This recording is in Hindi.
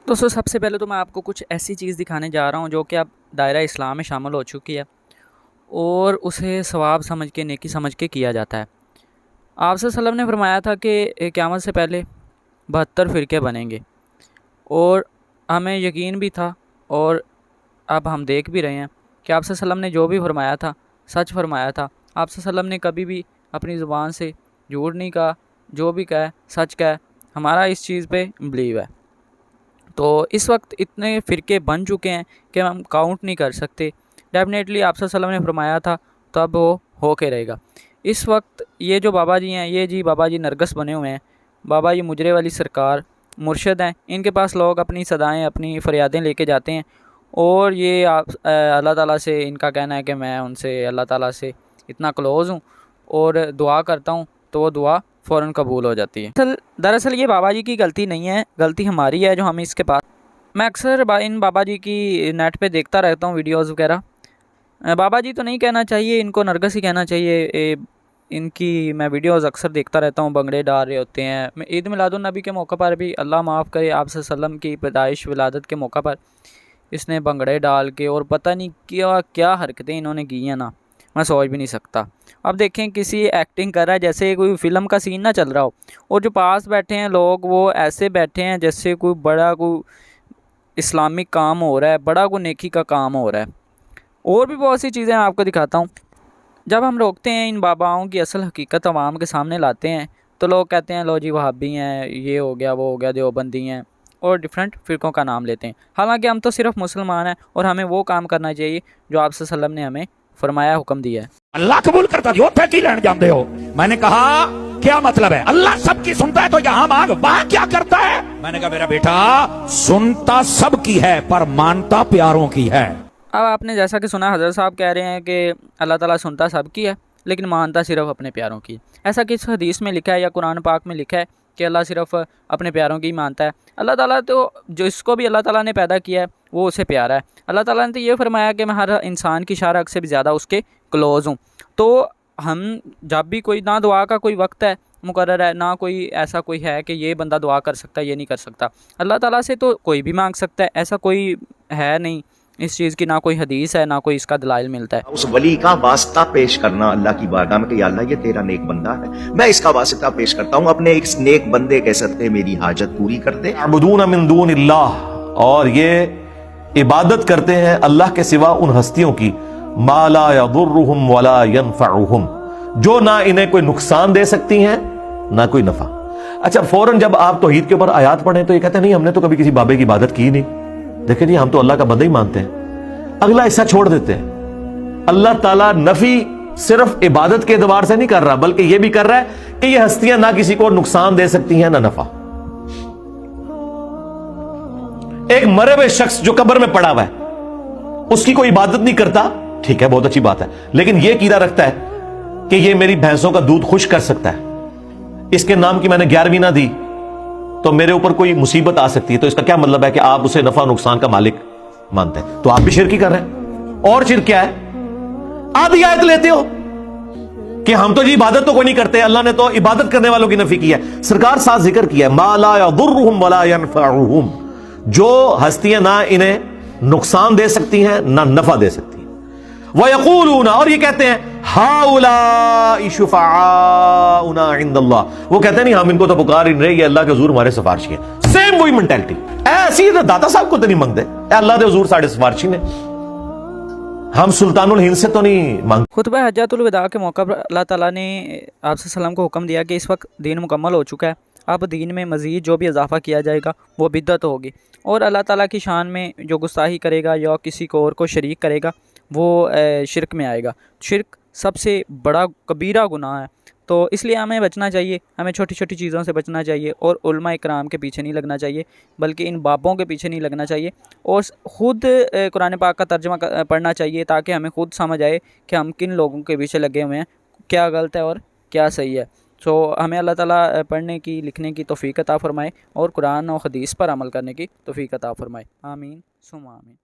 दोस्तों सबसे पहले तो मैं आपको कुछ ऐसी चीज़ दिखाने जा रहा हूँ जो कि अब दायरा इस्लाम में शामिल हो चुकी है और उसे सवाब समझ के, नेकी समझ के किया जाता है। आप सल्लल्लाहु अलैहि वसल्लम ने फरमाया था कि क़यामत से पहले 72 फ़िरके बनेंगे और हमें यकीन भी था और अब हम देख भी रहे हैं कि आप सल्लल्लाहु अलैहि वसल्लम ने जो भी फरमाया था सच फरमाया था। आप सल्लल्लाहु अलैहि वसल्लम ने कभी भी अपनी ज़ुबान से झूठ नहीं कहा, जो भी कहा सच कहा। हमारा इस चीज़ पे बिलीव है। तो इस वक्त इतने फ़िरके बन चुके हैं कि हम काउंट नहीं कर सकते। डेफिनेटली आप सल्लल्लाहु अलैहि वसल्लम ने फरमाया था तो अब वो हो के रहेगा। इस वक्त ये जो बाबा जी हैं, ये जी बाबा जी नरगस बने हुए हैं, बाबा जी मुजरे वाली सरकार मुर्शद हैं। इनके पास लोग अपनी सदाएं, अपनी फ़रियादें लेके जाते हैं और ये आप अल्लाह ताला से, इनका कहना है कि मैं उनसे, अल्लाह ताला से इतना क्लोज़ हूँ और दुआ करता हूँ तो वो दुआ फ़ौरन कबूल हो जाती है। दरअसल ये बाबा जी की गलती नहीं है, गलती हमारी है जो हम इसके पास। मैं अक्सर इन बाबा जी की नेट पे देखता रहता हूँ वीडियोज़ वगैरह। बाबा जी तो नहीं कहना चाहिए, इनको नरगस ही कहना चाहिए। इनकी मैं वीडियोज़ अक्सर देखता रहता हूँ, भंगड़े डाल रहे होते हैं। मैं ईद मिलादुन्नबी के मौके पर भी, अल्लाह माफ़ करे, आप सल्लम की पैदाइश विलादत के मौका पर इसने भंगड़े डाल के और पता नहीं क्या क्या हरकतें इन्होंने की हैं ना, मैं सोच भी नहीं सकता। अब देखें किसी एक्टिंग कर रहा है जैसे कोई फ़िल्म का सीन ना चल रहा हो और जो पास बैठे हैं लोग वो ऐसे बैठे हैं जैसे कोई बड़ा कोई इस्लामिक काम हो रहा है, बड़ा कोई नेकी का काम हो रहा है। और भी बहुत सी चीज़ें मैं आपको दिखाता हूँ। जब हम रोकते हैं इन बाबाओं की असल हकीकत आवाम के सामने लाते हैं तो लोग कहते हैं लो जी वहाबी हैं, ये हो गया, वो हो गया, देवबंदी हैं और डिफरेंट फ़िरक़ों का नाम लेते हैं। हालांकि हम तो सिर्फ मुसलमान हैं और हमें वो काम करना चाहिए जो आप सल्लल्लाहु अलैहि वसल्लम ने हमें फरमाया, हुक्म दिया है। अल्लाह कबूल करता है, थे की लेने जानते हो। मैंने कहा क्या मतलब है, अल्लाह सबकी सुनता है तो यहाँ मांग, वहां क्या करता है। मैंने कहा मेरा बेटा सुनता सबकी है पर मानता प्यारों की है। अब आपने जैसा कि सुना, हज़रत साहब कह रहे हैं कि अल्लाह ताला सुनता सबकी है लेकिन मानता सिर्फ अपने प्यारों की। ऐसा किस हदीस में लिखा है या कुरान पाक में लिखा है कि अल्लाह सिर्फ अपने प्यारों की मानता है? अल्लाह ताला तो जो इसको भी अल्लाह ताला ने पैदा किया है वो उसे प्यारा है। अल्लाह ताला ने तो ये फरमाया कि मैं हर इंसान की शार अक से भी ज़्यादा उसके क्लोज़ हूँ। तो हम जब भी कोई, ना दुआ का कोई वक्त है मुकर्रर है, ना कोई ऐसा कोई है कि ये बंदा दुआ कर सकता है, ये नहीं कर सकता। अल्लाह ताला से तो कोई भी मांग सकता है, ऐसा कोई है नहीं इस चीज़ की, ना कोई हदीस है ना कोई इसका दलाइल मिलता है। उस वली का वास्ता पेश करना अल्लाह की बारगाह में कि या अल्लाह ये तेरा नेक बंदा है, मैं इसका वास्ता पेश करता हूँ, अपने इस नेक बंदे के सदक़े मेरी हाजत पूरी कर दे। अबुदून मिन दूनिल्लाह, और ये इबादत करते हैं अल्लाह के सिवा उन हस्तियों की, मा ला यदुर्रुहुम वला यनफउहुम, जो ना इन्हें कोई नुकसान दे सकती हैं ना कोई नफा। अच्छा, फौरन जब आप तौहीद के ऊपर आयात पढ़ें तो ये कहते हैं नहीं हमने तो कभी किसी बाबे की इबादत की नहीं, देखिए जी हम तो अल्लाह का बंदा ही मानते हैं। अगला हिस्सा छोड़ देते हैं। अल्लाह ताला नफी सिर्फ इबादत के एतबार से नहीं कर रहा, बल्कि यह भी कर रहा है कि ये हस्तियां ना किसी को नुकसान दे सकती हैं ना नफा। एक मरे हुए शख्स जो कब्र में पड़ा हुआ है उसकी कोई इबादत नहीं करता, ठीक है, बहुत अच्छी बात है, लेकिन यह कीदा रखता है कि ये मेरी भैंसों का दूध खुश कर सकता है, इसके नाम की मैंने 11वीं ना दी तो मेरे ऊपर कोई मुसीबत आ सकती है। तो इसका क्या मतलब है कि आप उसे नफा नुकसान का मालिक मानते हैं, तो आप भी शिरकी कर रहे हैं। और शिरक क्या है, आधी आयत लेते हो कि हम तो जी इबादत तो कोई नहीं करते, अल्लाह ने तो इबादत करने वालों की नफी की है। सरकार साथ जिक्र किया है, मा ला यदुर्रुहुम वला यनफउहुम, जो हस्तियां ना इन्हें नुकसान दे सकती हैं ना नफा दे सकती हैं। वयक़ूलूना, और ये कहते हैं हाउलाई शुफ़ाउना इंदल्लाह, वो कहते हैं नहीं हम इनको तो पुकार ही नहीं रहे, ये अल्लाह के हुजूर हमारे सिफारिशी है। सेम वही मेंटालिटी ऐसी तो दाता साहब को तो नहीं मांगते, अल्लाह के हुजूर साढ़े सिफारिशी ने, हम सुल्तानुल हिंद से तो नहीं मांगते। खुतबा हज्जतुल विदा के मौका पर अल्लाह ताला ने आप सल्लम को हुक्म दिया कि इस वक्त दीन मुकम्मल हो चुका है, अब दीन में मज़ीद जो भी इजाफ़ा किया जाएगा वो बिद्दत होगी और अल्लाह ताला की शान में जो गुस्ताही करेगा या किसी को और को शरीक करेगा वो शिरक में आएगा। शिरक सबसे बड़ा कबीरा गुनाह है, तो इसलिए हमें बचना चाहिए, हमें छोटी छोटी चीज़ों से बचना चाहिए और उलमा इकराम के पीछे नहीं लगना चाहिए, बल्कि इन बाबों के पीछे नहीं लगना चाहिए और ख़ुद कुरान पाक का तर्जुमा पढ़ना चाहिए ताकि हमें खुद समझ आए कि हम किन लोगों के पीछे लगे हुए हैं, क्या गलत है और क्या सही है। तो हमें अल्लाह ताला पढ़ने की, लिखने की तौफ़ीक़ अता फ़रमाए और कुरान और हदीस पर अमल करने की तौफ़ीक़ अता फ़रमाए। आमीन सुम्मा आमीन।